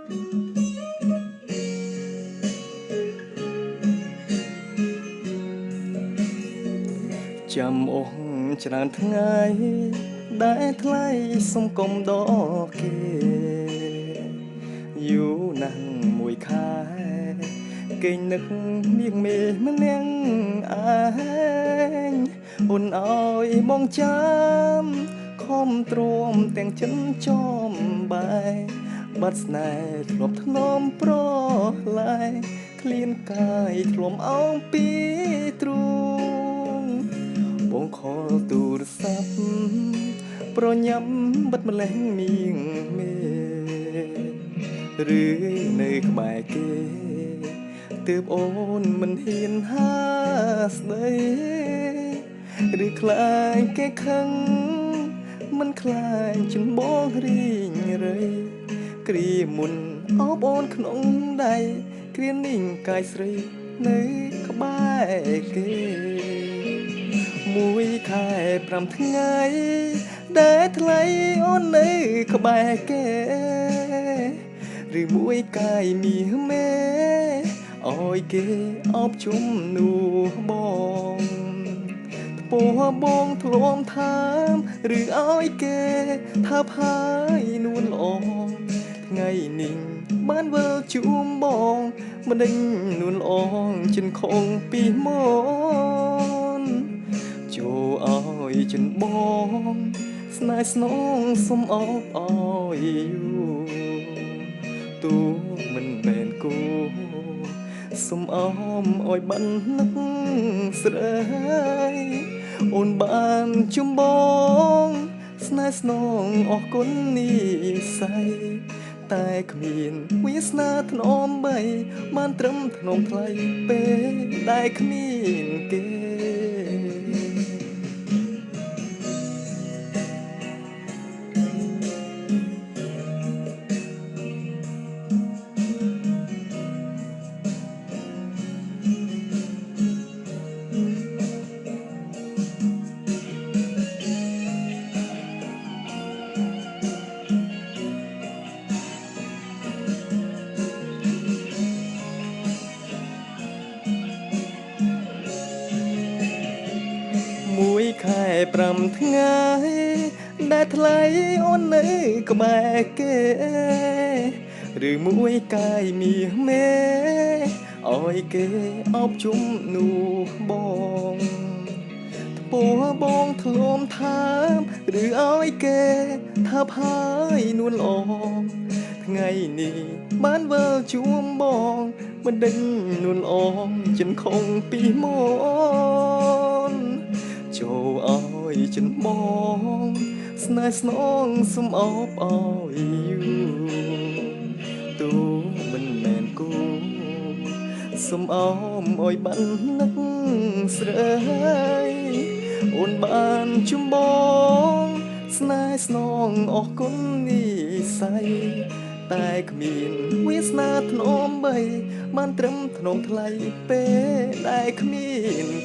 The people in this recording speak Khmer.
ចាំអូនច្រើនថ្ងៃដែលថ្លៃសុំកុំដកគេយូរណាស់មួយខែគេងនឹកនាងមេម្នាក់ឯងអូនអើយបងចាំខំទ្រាំទាំងចិនចំបែបាត់ស្នេហ៍ធ្លាប់ធ្នមប្រឡាយក្លៀនកាយធ្លំអោងពីទ្រូងបងខលទូរស័ព្ទប្រញាប់បិទម្លេះនាងមេឬនៅក្បែរគេទើបអូនមិនហ៊ានហាស្ដីឬខ្លាចគេខឹងមិនខ្លាចចិនបងរីងរៃគ្រាមុនអបអូនក្នុងដៃគ្រានេះកាយស្រីនៅក្បែរគេមួយខែ5ថ្ងៃដែលថ្លៃអូននៅក្បែរគេឬមួយកាយមាសមេអោយគេអបជុំនោះបងថ្ពោះបងធ្លំថើមឬអោយគេថាផាយនួនល្អថ្ងៃនេះបានវិលជួមបងមិនដេញនួនល្អចិនខងពីមកចូលអោយចិនបងស្នេហ៍ស្នងសុំអបអោយយូទូមិនមែនគូសុំអមអោយបាននឹកស្រីអូនបានជុំបងស្នេហ៍ស្នងអរគុណនេះស័យតែគ្មានវាសនាធ្នមបីបានត្រឹមធ្នមថ្លៃពេលដែលគ្មានគេមួយខែ5ថ្ងៃដែលថ្លៃអូននៅក្បែរគេឬមួយកាយមាសមេអោយគេអបជុំនោះបងថ្ពោះបងធ្លំថើមឬអោយគេថាផាយនួនល្អថ្ងៃនេះបានវិលជួមបងមិនដេញនួនល្អចិនខងពីមកចូលអោយចិនបងស្នេហ៍ស្នងសុំអបអោយយូទូមិនមែនគូសុំអមអោយបាននឹកស្រីអូនបានជុំបងស្នេហ៍ស្នងអរគុណនេះស័យតែគ្មានវាសនាធ្នមបីបានត្រឹមធ្នមថ្លៃពេលដែលគ្មាន